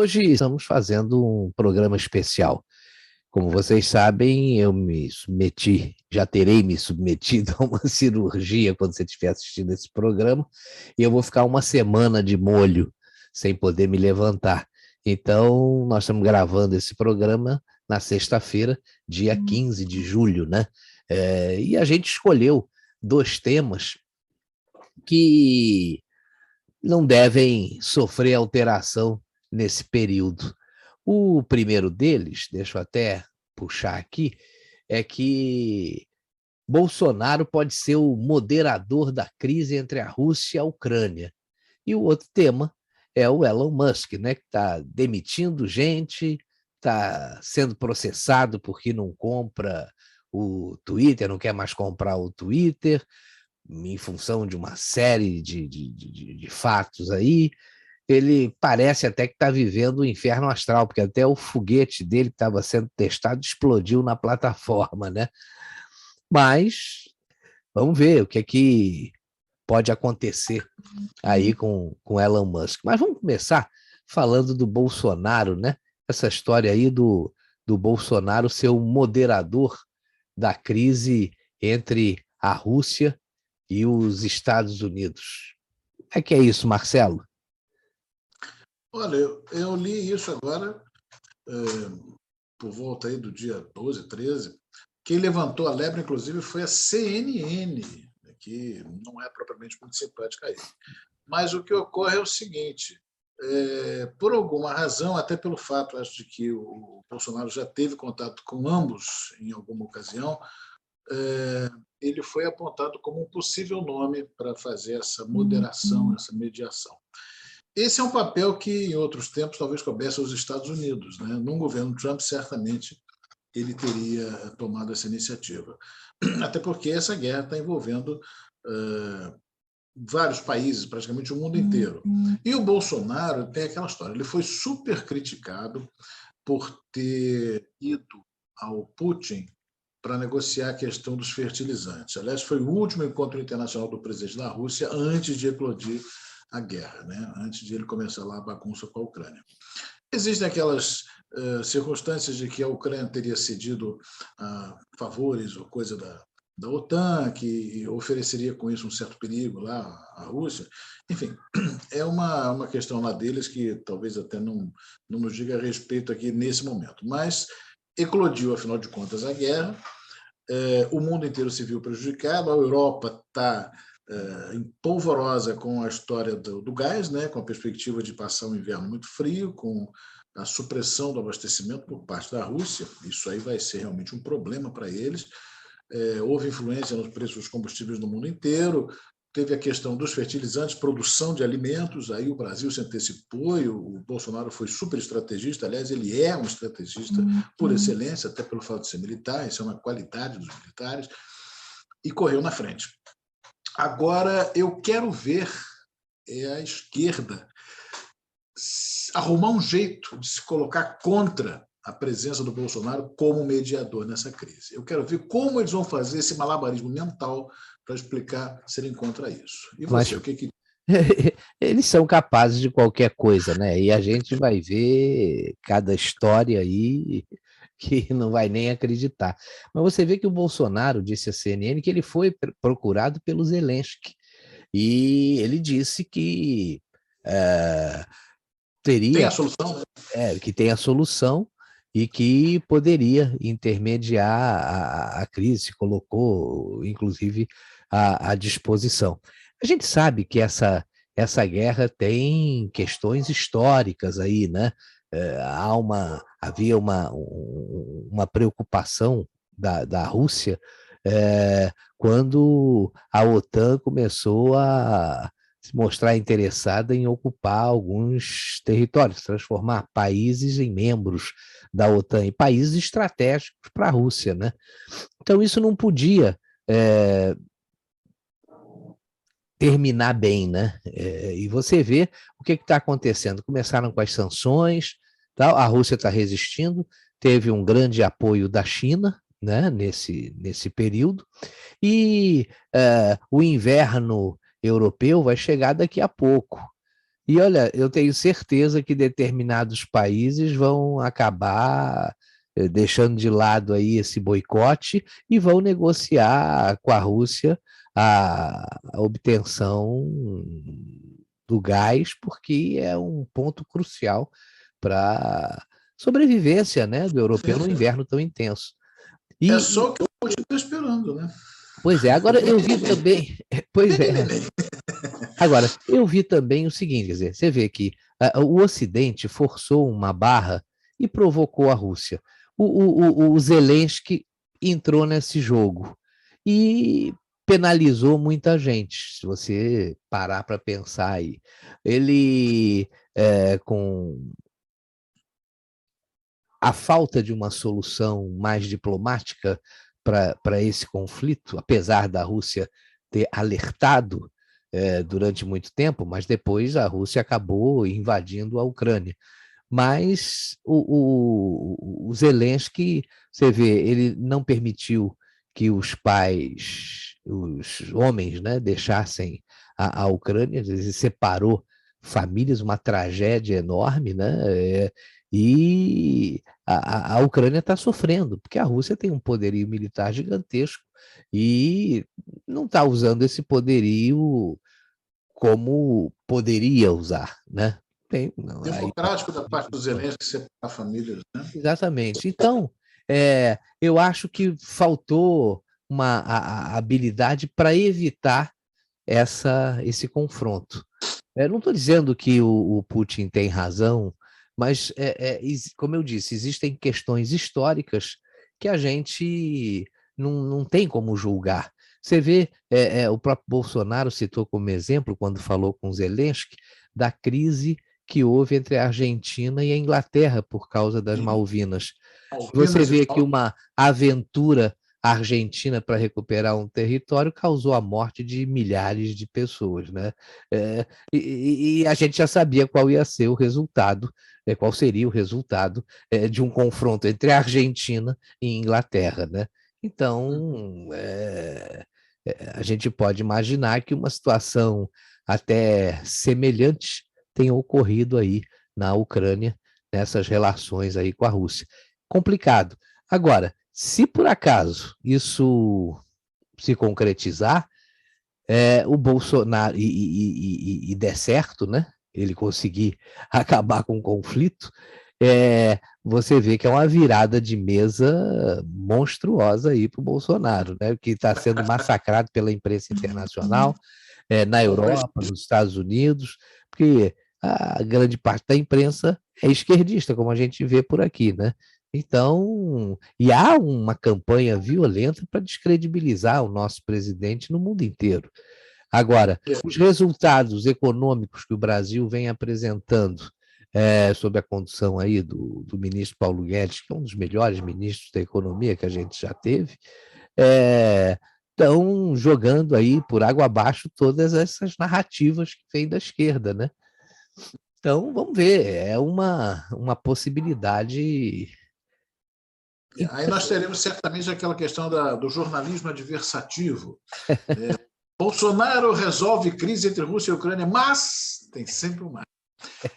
Hoje estamos fazendo um programa especial. Como vocês sabem, eu me submeti, já terei me submetido a uma cirurgia quando você estiver assistindo esse programa, e eu vou ficar uma semana de molho, sem poder me levantar. Então, nós estamos gravando esse programa na sexta-feira, dia 15 de julho, né? E a gente escolheu dois temas que não devem sofrer alteração nesse período. O primeiro deles, deixa eu até puxar aqui, é que Bolsonaro pode ser o moderador da crise entre a Rússia e a Ucrânia. E o outro tema é o Elon Musk, né, que está demitindo gente, está sendo processado porque não compra o Twitter, não quer mais comprar o Twitter, em função de uma série de fatos aí. Ele parece até que está vivendo o inferno astral, porque até o foguete dele que estava sendo testado explodiu na plataforma, né? Mas vamos ver o que é que pode acontecer aí com Elon Musk. Mas vamos começar falando do Bolsonaro, né? Essa história aí do Bolsonaro ser o moderador da crise entre a Rússia e os Estados Unidos. Como é que é isso, Marcelo? Olha, eu li isso agora, por volta aí do dia 12, 13. Quem levantou a lebre, inclusive, foi a CNN, que não é propriamente muito simpática a ele. Mas o que ocorre é o seguinte, por alguma razão, até pelo fato, acho, de que o Bolsonaro já teve contato com ambos em alguma ocasião, ele foi apontado como um possível nome para fazer essa moderação, essa mediação. Esse é um papel que, em outros tempos, talvez coubesse aos Estados Unidos, né? Num governo Trump, certamente, ele teria tomado essa iniciativa. Até porque essa guerra está envolvendo vários países, praticamente o mundo inteiro. E o Bolsonaro tem aquela história, ele foi super criticado por ter ido ao Putin para negociar a questão dos fertilizantes. Aliás, foi o último encontro internacional do presidente da Rússia antes de eclodir a guerra, né? Antes de ele começar lá a bagunça com a Ucrânia. Existem aquelas circunstâncias de que a Ucrânia teria cedido favores ou coisa da OTAN, que ofereceria com isso um certo perigo lá à Rússia. Enfim, é uma questão lá deles que talvez até não nos diga a respeito aqui nesse momento. Mas eclodiu, afinal de contas, a guerra, o mundo inteiro se viu prejudicado, a Europa está empolvorosa com a história do gás, né, com a perspectiva de passar um inverno muito frio, com a supressão do abastecimento por parte da Rússia. Isso aí vai ser realmente um problema para eles. Houve influência nos preços dos combustíveis no mundo inteiro, teve a questão dos fertilizantes, produção de alimentos, aí o Brasil se antecipou e o Bolsonaro foi super estrategista, aliás, ele é um estrategista por excelência, até pelo fato de ser militar, isso é uma qualidade dos militares, e correu na frente. Agora, eu quero ver a esquerda arrumar um jeito de se colocar contra a presença do Bolsonaro como mediador nessa crise. Eu quero ver como eles vão fazer esse malabarismo mental para explicar serem contra isso. E você, o que Eles são capazes de qualquer coisa, né? E a gente vai ver cada história aí que não vai nem acreditar. Mas você vê que o Bolsonaro disse à CNN que ele foi procurado pelo Zelensky. E ele disse que teria... Tem a solução? Que tem a solução e que poderia intermediar a crise, se colocou, inclusive, à disposição. A gente sabe que essa guerra tem questões históricas aí, né? Havia uma preocupação da Rússia quando a OTAN começou a se mostrar interessada em ocupar alguns territórios, transformar países em membros da OTAN, e países estratégicos para a Rússia, né? Então isso não podia terminar bem, né? E você vê o que está acontecendo. Começaram com as sanções, tal, a Rússia está resistindo, teve um grande apoio da China, né, nesse período, e o inverno europeu vai chegar daqui a pouco. E olha, eu tenho certeza que determinados países vão acabar deixando de lado aí esse boicote e vão negociar com a Rússia a obtenção do gás, porque é um ponto crucial para sobrevivência, né, do europeu no inverno tão intenso. É só o que o Putin está esperando, né? Pois é, agora eu vi também. Pois é. Agora, eu vi também o seguinte, quer dizer, você vê que o Ocidente forçou uma barra e provocou a Rússia. O Zelensky entrou nesse jogo e penalizou muita gente, se você parar para pensar aí. Ele, com a falta de uma solução mais diplomática para esse conflito, apesar da Rússia ter alertado durante muito tempo, mas depois a Rússia acabou invadindo a Ucrânia. Mas o Zelensky, você vê, ele não permitiu que os pais, os homens, né, deixassem a Ucrânia, ele separou famílias, uma tragédia enorme, né? E a Ucrânia está sofrendo, porque a Rússia tem um poderio militar gigantesco e não está usando esse poderio como poderia usar, né? Tem, não, Democrático da parte dos Zelensky separar famílias, né? exatamente. Então, eu acho que faltou a habilidade para evitar esse confronto. Não estou dizendo que o Putin tem razão, mas, como eu disse, existem questões históricas que a gente não tem como julgar. Você vê, o próprio Bolsonaro citou como exemplo, quando falou com Zelensky, da crise que houve entre a Argentina e a Inglaterra por causa das Malvinas. Você vê que uma aventura argentina para recuperar um território causou a morte de milhares de pessoas, né? E a gente já sabia qual ia ser o resultado, qual seria o resultado de um confronto entre a Argentina e Inglaterra, né? Então, a gente pode imaginar que uma situação até semelhante tenha ocorrido aí na Ucrânia, nessas relações aí com a Rússia. Complicado. Agora, se por acaso isso se concretizar, o Bolsonaro e der certo, né? Ele conseguir acabar com o conflito, você vê que é uma virada de mesa monstruosa aí para o Bolsonaro, né? Que está sendo massacrado pela imprensa internacional, na Europa, nos Estados Unidos, porque a grande parte da imprensa é esquerdista, como a gente vê por aqui, né? Então, e há uma campanha violenta para descredibilizar o nosso presidente no mundo inteiro. Agora, os resultados econômicos que o Brasil vem apresentando sob a condução aí do ministro Paulo Guedes, que é um dos melhores ministros da economia que a gente já teve, estão jogando aí por água abaixo todas essas narrativas que vêm da esquerda, né? Então, vamos ver, é uma possibilidade. Aí nós teremos certamente aquela questão do jornalismo adversativo. Bolsonaro resolve crise entre Rússia e Ucrânia, mas tem sempre um mas.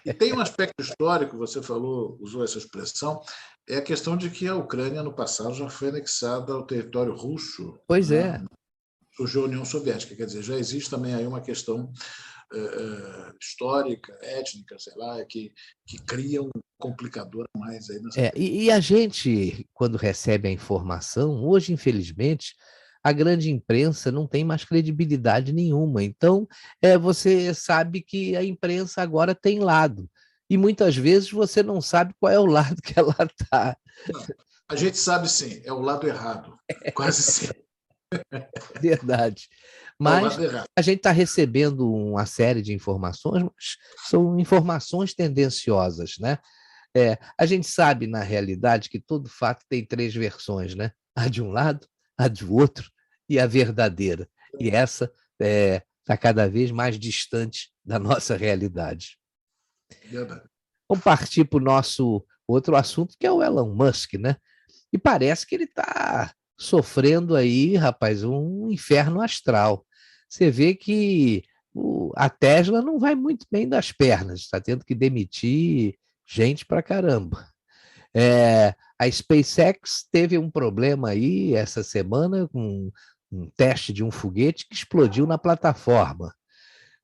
E tem um aspecto histórico, você falou, usou essa expressão, é a questão de que a Ucrânia, no passado, já foi anexada ao território russo. Pois é. Surgiu a União Soviética, quer dizer, já existe também aí uma questão histórica, étnica, sei lá, que cria um complicador a mais aí nessa e a gente, quando recebe a informação, hoje, infelizmente, a grande imprensa não tem mais credibilidade nenhuma. Então, você sabe que a imprensa agora tem lado. E muitas vezes você não sabe qual é o lado que ela está. A gente sabe sim, é o lado errado, quase sempre. Verdade. Mas a gente está recebendo uma série de informações, mas são informações tendenciosas, né? A gente sabe, na realidade, que todo fato tem 3 versões, né? A de um lado, a do outro e a verdadeira. E essa está cada vez mais distante da nossa realidade. Verdade. Vamos partir para o nosso outro assunto, que é o Elon Musk, né? E parece que ele está sofrendo aí, rapaz, um inferno astral. Você vê que a Tesla não vai muito bem das pernas, está tendo que demitir gente pra caramba. A SpaceX teve um problema aí essa semana com um teste de um foguete que explodiu na plataforma.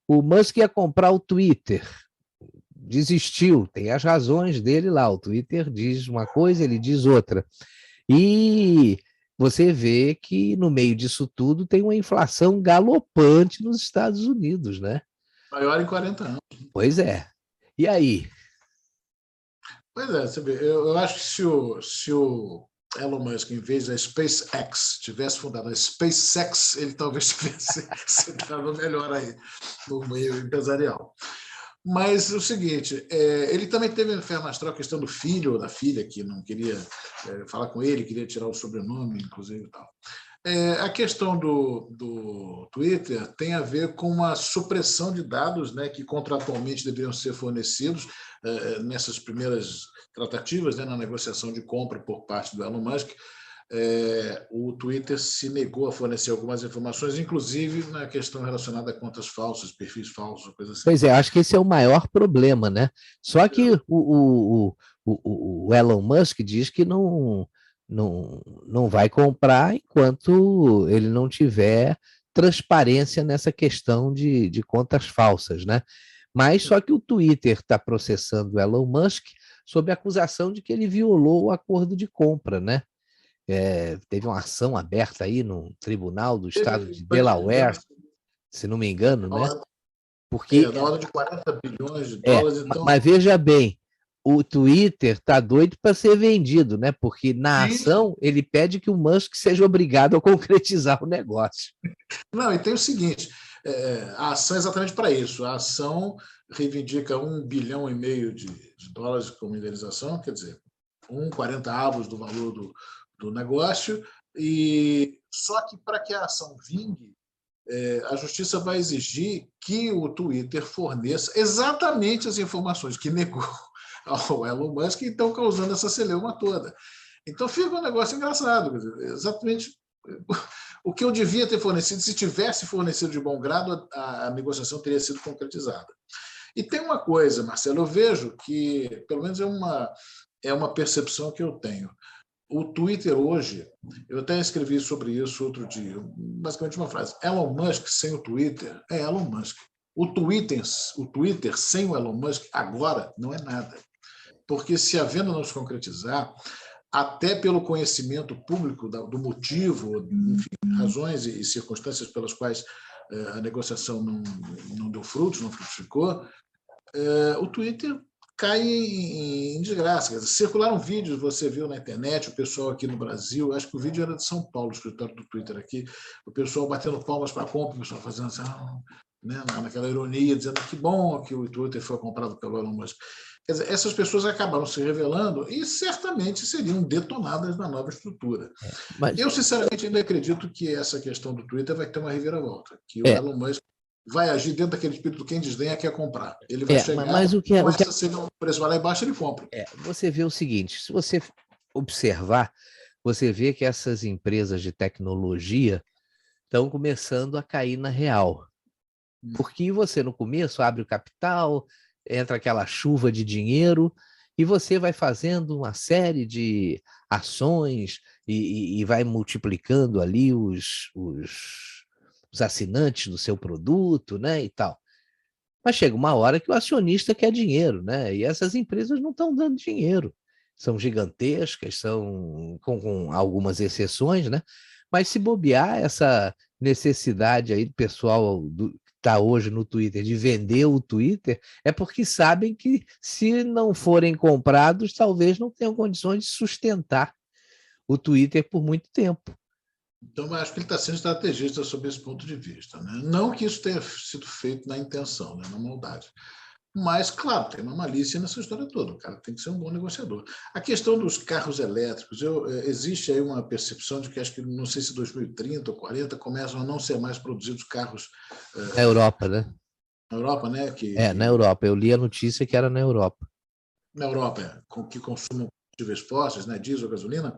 O Musk ia comprar o Twitter, desistiu, tem as razões dele lá. O Twitter diz uma coisa, ele diz outra. E você vê que no meio disso tudo tem uma inflação galopante nos Estados Unidos, né? Maior em 40 anos. Pois é. E aí? Pois é, você vê, eu acho que se o Elon Musk, em vez da SpaceX, tivesse fundado a SpaceX, ele talvez tivesse se dado melhor aí no meio empresarial. Mas o seguinte, ele também teve no inferno astral a questão do filho ou da filha, que não queria falar com ele, queria tirar o sobrenome, inclusive, e tal. A questão do Twitter tem a ver com uma supressão de dados, né, que contratualmente deveriam ser fornecidos nessas primeiras tratativas, né, na negociação de compra por parte do Elon Musk. O Twitter se negou a fornecer algumas informações, inclusive na questão relacionada a contas falsas, perfis falsos, coisa assim. Pois é, acho que esse é o maior problema, né? Só que o Elon Musk diz que não vai comprar enquanto ele não tiver transparência nessa questão de contas falsas, né? Mas só que o Twitter está processando o Elon Musk sob a acusação de que ele violou o acordo de compra, né? Teve uma ação aberta aí no tribunal do estado de Delaware, se não me engano, né? Porque da ordem de 40 bilhões de dólares. Então... Mas veja bem, o Twitter está doido para ser vendido, né? Porque na ação ele pede que o Musk seja obrigado a concretizar o negócio. Não, e tem o seguinte: a ação é exatamente para isso. A ação reivindica 1,5 bilhão de dólares como indenização, quer dizer, 40 avos do valor do negócio. E só que para que a ação vingue, a justiça vai exigir que o Twitter forneça exatamente as informações que negou ao Elon Musk e estão causando essa celeuma toda. Então fica um negócio engraçado, exatamente o que eu devia ter fornecido. Se tivesse fornecido de bom grado, a negociação teria sido concretizada. E tem uma coisa, Marcelo, eu vejo que, pelo menos é uma percepção que eu tenho. O Twitter hoje, eu até escrevi sobre isso outro dia, basicamente uma frase: Elon Musk sem o Twitter é Elon Musk. O Twitter sem o Elon Musk agora não é nada. Porque se a venda não se concretizar, até pelo conhecimento público do motivo, enfim, razões e circunstâncias pelas quais a negociação não deu frutos, não frutificou, o Twitter cai em desgraça. Circularam vídeos, você viu na internet, o pessoal aqui no Brasil, acho que o vídeo era de São Paulo, o escritório do Twitter aqui, o pessoal batendo palmas para a compra, o pessoal fazendo assim, né, naquela ironia, dizendo que bom que o Twitter foi comprado pelo Elon Musk. Quer dizer, essas pessoas acabaram se revelando e certamente seriam detonadas na nova estrutura. Eu, sinceramente, ainda acredito que essa questão do Twitter vai ter uma reviravolta, que o Elon Musk vai agir dentro daquele espírito quem desdenha quer comprar. Ele vai chegar, mas o preço vai lá embaixo, ele compra. Você vê o seguinte, se você observar, você vê que essas empresas de tecnologia estão começando a cair na real. Porque você, no começo, abre o capital, entra aquela chuva de dinheiro e você vai fazendo uma série de ações e vai multiplicando ali os assinantes do seu produto, né, e tal. Mas chega uma hora que o acionista quer dinheiro, né? E essas empresas não estão dando dinheiro. São gigantescas, são com algumas exceções, né? Mas se bobear essa necessidade aí do pessoal que está hoje no Twitter de vender o Twitter, é porque sabem que se não forem comprados, talvez não tenham condições de sustentar o Twitter por muito tempo. Então, eu acho que ele está sendo estrategista sob esse ponto de vista, né? Não que isso tenha sido feito na intenção, né? Na maldade. Mas, claro, tem uma malícia nessa história toda. O cara tem que ser um bom negociador. A questão dos carros elétricos, existe aí uma percepção de que, acho que, não sei se 2030 ou 40, começam a não ser mais produzidos carros... Na Europa, né? Na Europa, né? Na Europa. Eu li a notícia que era na Europa. Na Europa, que consumam combustíveis fósseis, né? Diesel, gasolina.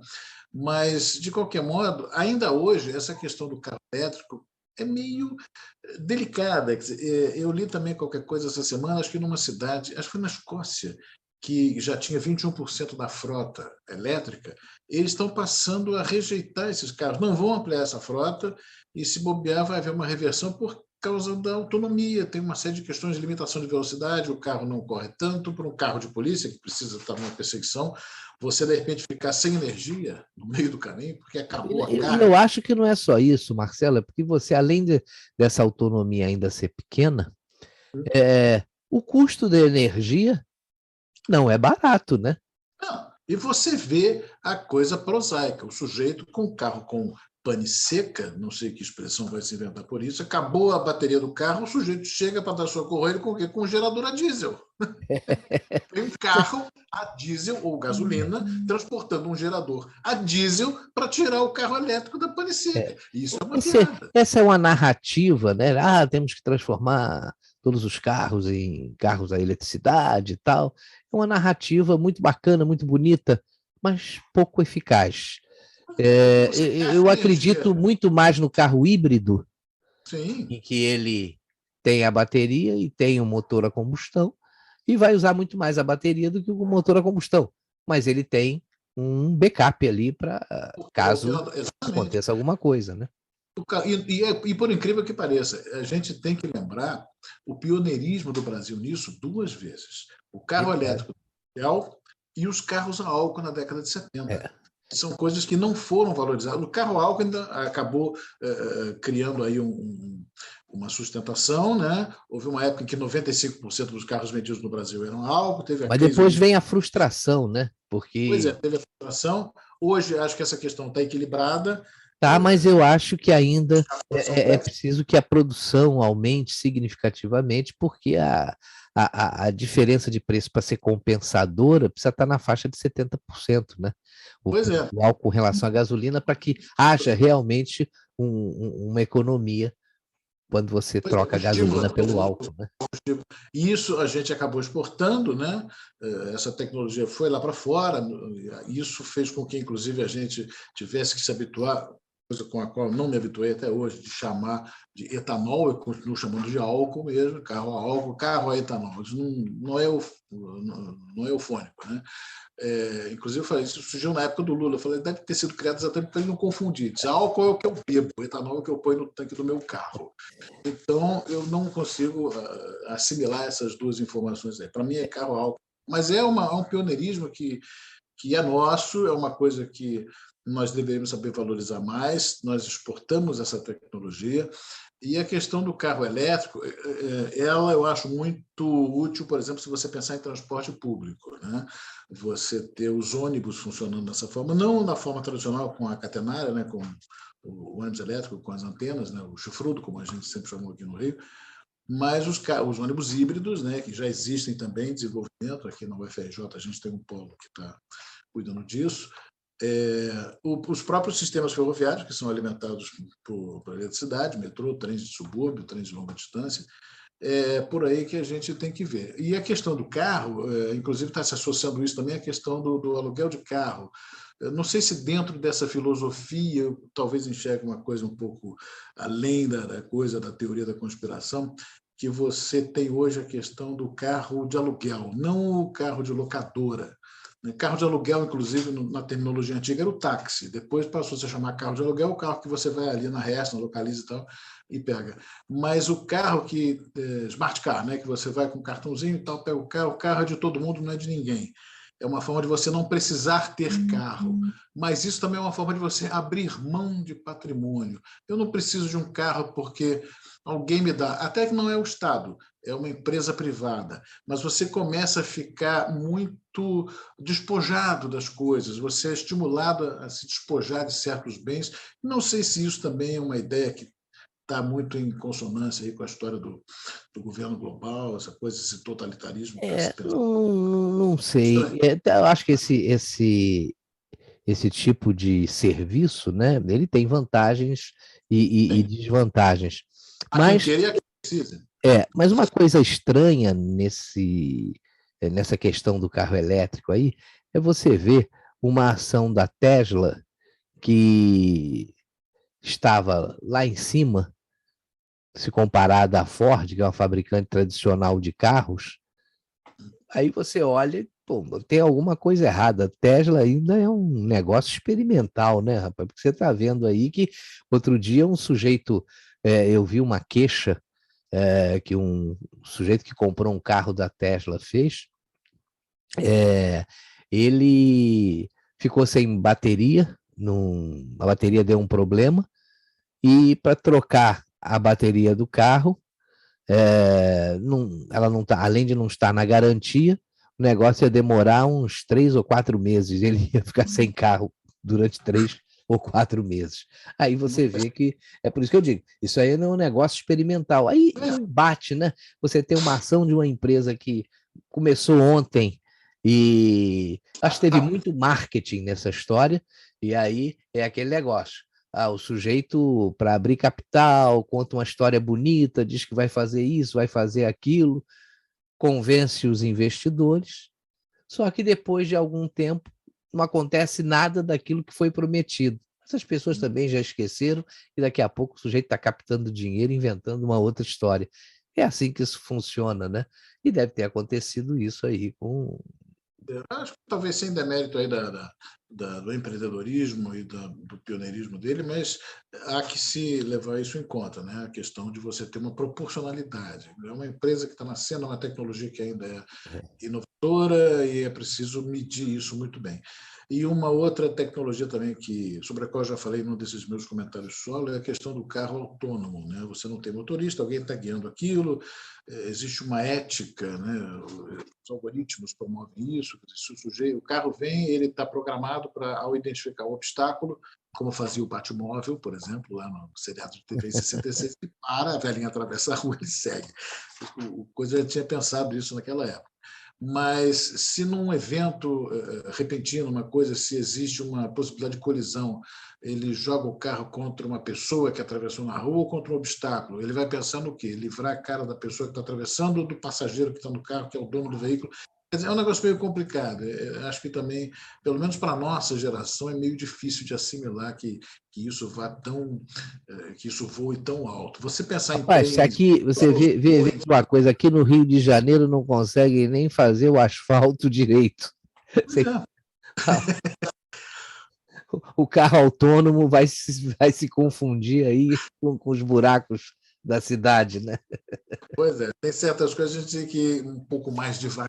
Mas, de qualquer modo, ainda hoje, essa questão do carro elétrico é meio delicada. Quer dizer, eu li também qualquer coisa essa semana, acho que numa cidade, acho que foi na Escócia, que já tinha 21% da frota elétrica, eles estão passando a rejeitar esses carros, não vão ampliar essa frota, e se bobear vai haver uma reversão por causa da autonomia, tem uma série de questões de limitação de velocidade, o carro não corre tanto, para um carro de polícia que precisa estar numa perseguição, você de repente ficar sem energia no meio do caminho, porque acabou a E carga. eu acho que não é só isso, Marcelo, é porque você, além dessa autonomia ainda ser pequena, o custo da energia não é barato, né? Não. E você vê a coisa prosaica, o sujeito com o carro com pane seca, não sei que expressão vai se inventar por isso, acabou a bateria do carro, o sujeito chega para dar sua correia com o quê? Com um gerador a diesel. Tem um carro a diesel ou gasolina transportando um gerador a diesel para tirar o carro elétrico da pane seca. Isso é uma piada. Essa é uma narrativa, né? Ah, temos que transformar todos os carros em carros a eletricidade e tal. É uma narrativa muito bacana, muito bonita, mas pouco eficaz. Eu acredito muito mais no carro híbrido, Sim. em que ele tem a bateria e tem o motor a combustão, e vai usar muito mais a bateria do que o motor a combustão. Mas ele tem um backup ali para caso aconteça alguma coisa, né? E por incrível que pareça, a gente tem que lembrar o pioneirismo do Brasil nisso duas vezes. O carro elétrico e os carros a álcool na década de 70. São coisas que não foram valorizadas. O carro a álcool ainda acabou criando aí uma sustentação, né? Houve uma época em que 95% dos carros vendidos no Brasil eram a álcool. Mas depois vem a frustração, né? Porque... Pois é, teve a frustração. Hoje, acho que essa questão está equilibrada. Tá, mas eu acho que ainda é preciso que a produção aumente significativamente, porque a diferença de preço para ser compensadora precisa estar na faixa de 70%, né? O álcool com relação à gasolina, para que haja realmente uma economia quando você troca a gasolina pelo álcool, né? E isso a gente acabou exportando, né? Essa tecnologia foi lá para fora, isso fez com que, inclusive, a gente tivesse que se habituar, coisa com a qual eu não me habituei até hoje, de chamar de etanol, eu continuo chamando de álcool mesmo, carro a álcool, carro a etanol. Isso não é eufônico, né? Inclusive, isso surgiu na época do Lula. Eu falei, deve ter sido criado exatamente para ele não confundir. Diz, álcool é o que eu bebo, etanol é o que eu ponho no tanque do meu carro. Então, eu não consigo assimilar essas duas informações aí. Para mim, é carro a álcool. Mas é um pioneirismo que é nosso, é uma coisa que nós deveríamos saber valorizar mais, nós exportamos essa tecnologia, e a questão do carro elétrico, ela eu acho muito útil, por exemplo, se você pensar em transporte público, né? Você ter os ônibus funcionando dessa forma, não da forma tradicional com a catenária, né? Com o ônibus elétrico, com as antenas, né? O chifrudo, como a gente sempre chamou aqui no Rio, mas os ônibus híbridos, né? Que já existem também em desenvolvimento, aqui na UFRJ a gente tem um polo que está cuidando disso. Os próprios sistemas ferroviários, que são alimentados por eletricidade, metrô, trens de subúrbio, trens de longa distância, por aí que a gente tem que ver. E a questão do carro, inclusive está se associando isso também à questão do aluguel de carro. Eu não sei se dentro dessa filosofia eu talvez enxergue uma coisa um pouco além da coisa, da teoria da conspiração, que você tem hoje a questão do carro de aluguel, não o carro de locadora. Carro de aluguel, inclusive, na terminologia antiga, era o táxi. Depois passou a se chamar carro de aluguel, o carro que você vai ali na Resta, localiza e tal, e pega. Mas o carro smart car, né, que você vai com um cartãozinho e tal, pega o carro é de todo mundo, não é de ninguém. É uma forma de você não precisar ter carro. Mas isso também é uma forma de você abrir mão de patrimônio. Eu não preciso de um carro porque alguém me dá, até que não é o Estado, é uma empresa privada, mas você começa a ficar muito despojado das coisas, você é estimulado a se despojar de certos bens. Não sei se isso também é uma ideia que está muito em consonância aí com a história do governo global, essa coisa, esse totalitarismo. Não sei. Eu acho que esse tipo de serviço, né, ele tem vantagens e desvantagens. Mas mas uma coisa estranha nessa questão do carro elétrico aí é você ver uma ação da Tesla que estava lá em cima se comparada à Ford, que é uma fabricante tradicional de carros, aí você olha, pô, tem alguma coisa errada. A Tesla ainda é um negócio experimental, né, rapaz? Porque você está vendo aí que outro dia um sujeito, eu vi uma queixa que um sujeito que comprou um carro da Tesla fez, ele ficou sem bateria, a bateria deu um problema, e para trocar a bateria do carro, ela não tá, além de não estar na garantia, o negócio ia demorar uns 3 ou 4 meses, ele ia ficar sem carro durante 3 ou 4 meses. Aí você vê que, é por isso que eu digo, isso aí não é um negócio experimental. Aí não bate, né? Você tem uma ação de uma empresa que começou ontem e acho que teve muito marketing nessa história, e aí é aquele negócio. O sujeito, para abrir capital, conta uma história bonita, diz que vai fazer isso, vai fazer aquilo, convence os investidores, só que depois de algum tempo não acontece nada daquilo que foi prometido. Essas pessoas também já esqueceram e daqui a pouco o sujeito está captando dinheiro, inventando uma outra história. É assim que isso funciona, né? E deve ter acontecido isso aí com... Acho que talvez sem demérito aí do empreendedorismo e do pioneirismo dele, mas há que se levar isso em conta, né? A questão de você ter uma proporcionalidade. É uma empresa que está nascendo, uma tecnologia que ainda é inovadora e é preciso medir isso muito bem. E uma outra tecnologia também sobre a qual eu já falei num desses meus comentários solo é a questão do carro autônomo, né? Você não tem motorista, alguém está guiando aquilo, existe uma ética, né? Os algoritmos promovem isso. Se o carro vem, ele está programado para, ao identificar o obstáculo, como fazia o Batmóvel, por exemplo, lá no seriado de TV em 66, ele para, a velhinha atravessa a rua, ele segue. O Coisa já tinha pensado isso naquela época. Mas se num evento repentino, uma coisa, se existe uma possibilidade de colisão, ele joga o carro contra uma pessoa que atravessou na rua ou contra um obstáculo, ele vai pensar no quê? Livrar a cara da pessoa que está atravessando ou do passageiro que está no carro, que é o dono do veículo? Quer dizer, é um negócio meio complicado. Acho que também, pelo menos para a nossa geração, é meio difícil de assimilar que isso que isso voe tão alto. Você pensar em Rapaz, trens... aqui você vê uma coisa, aqui no Rio de Janeiro não conseguem nem fazer o asfalto direito. O carro autônomo vai se confundir aí com os buracos da cidade, né? Pois é, tem certas coisas que a gente tem que ir um pouco mais devagar.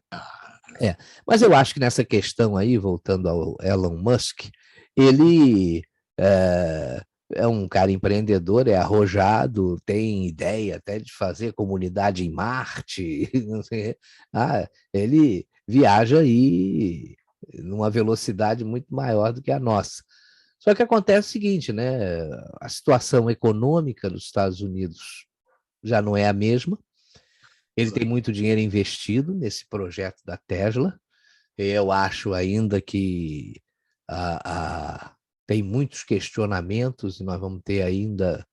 Mas eu acho que nessa questão aí, voltando ao Elon Musk, ele é um cara empreendedor, é arrojado, tem ideia até de fazer comunidade em Marte, não sei. Ele viaja aí numa velocidade muito maior do que a nossa. Só que acontece o seguinte, né? A situação econômica dos Estados Unidos já não é a mesma. Ele tem muito dinheiro investido nesse projeto da Tesla. Eu acho ainda que tem muitos questionamentos e nós vamos ter ainda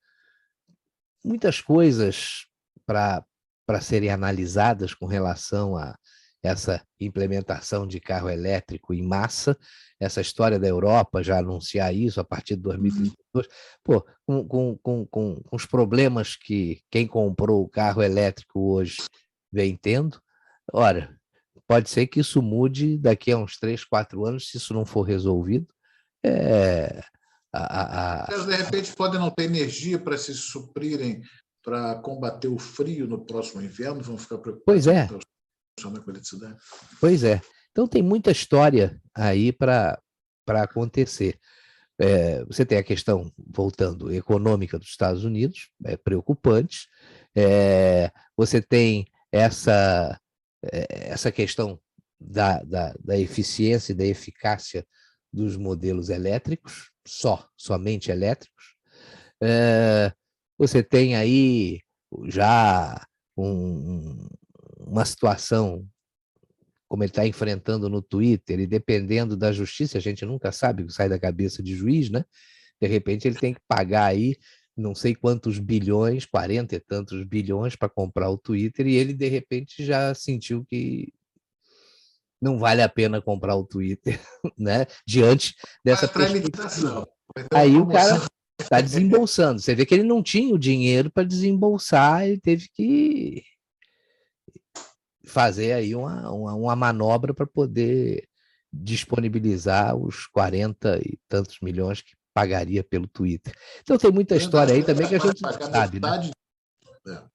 muitas coisas para serem analisadas com relação a essa implementação de carro elétrico em massa, essa história da Europa já anunciar isso a partir de 2032, pô, com os problemas que quem comprou o carro elétrico hoje vem tendo. Ora, pode ser que isso mude daqui a uns 3, 4 anos, se isso não for resolvido. De repente, podem não ter energia para se suprirem para combater o frio no próximo inverno, vão ficar preocupados em botar o som da eletricidade. Pois é. Então tem muita história aí para acontecer. Você tem a questão, voltando, econômica dos Estados Unidos, é preocupante. Você tem essa questão da eficiência e da eficácia dos modelos elétricos, somente elétricos. Você tem aí já uma situação como ele está enfrentando no Twitter, e dependendo da justiça, a gente nunca sabe o que sai da cabeça de juiz, né? De repente ele tem que pagar aí não sei quantos bilhões, 40 e tantos bilhões para comprar o Twitter, e ele de repente já sentiu que não vale a pena comprar o Twitter, né? Diante dessa perspectiva. Aí o cara Está desembolsando. Você vê que ele não tinha o dinheiro para desembolsar, ele teve que fazer aí uma manobra para poder disponibilizar os 40 e tantos milhões que pagaria pelo Twitter. Então tem muita história aí também que a gente sabe, né?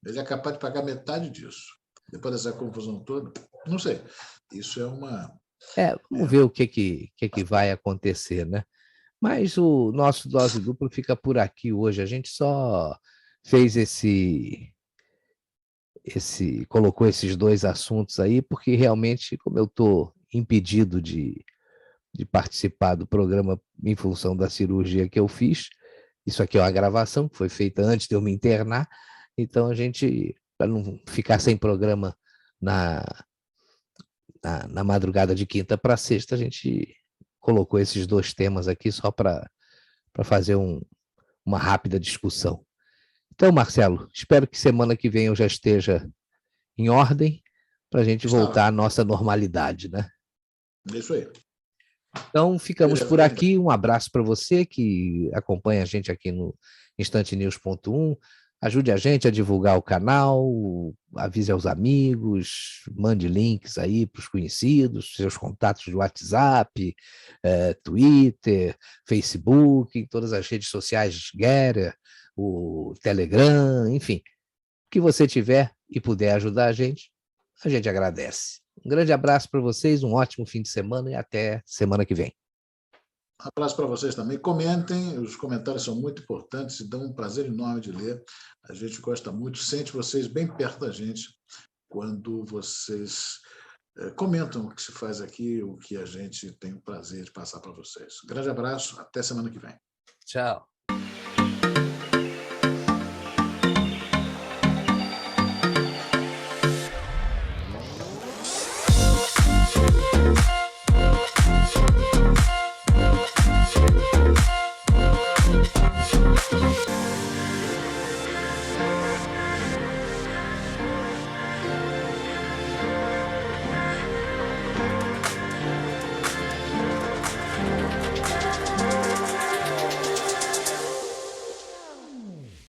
Ele é capaz de pagar metade disso. Depois dessa confusão toda, não sei. Isso é uma... Vamos ver o que vai acontecer, né? Mas o nosso Dose Dupla fica por aqui hoje. A gente só fez colocou esses dois assuntos aí, porque realmente, como eu estou impedido de participar do programa em função da cirurgia que eu fiz, isso aqui é uma gravação que foi feita antes de eu me internar, então a gente, para não ficar sem programa na madrugada de quinta para sexta, a gente colocou esses dois temas aqui só para fazer uma rápida discussão. Então, Marcelo, espero que semana que vem eu já esteja em ordem para a gente voltar à nossa normalidade, né? Isso aí. Então, ficamos por aqui. Um abraço para você que acompanha a gente aqui no instantenews.1. Ajude a gente a divulgar o canal, avise aos amigos, mande links aí para os conhecidos, seus contatos de WhatsApp, Twitter, Facebook, em todas as redes sociais, Getter, o Telegram, enfim. O que você tiver e puder ajudar a gente agradece. Um grande abraço para vocês, um ótimo fim de semana e até semana que vem. Um abraço para vocês também. Comentem, os comentários são muito importantes e dão um prazer enorme de ler. A gente gosta muito, sente vocês bem perto da gente quando vocês comentam o que se faz aqui, o que a gente tem o prazer de passar para vocês. Grande abraço, até semana que vem. Tchau.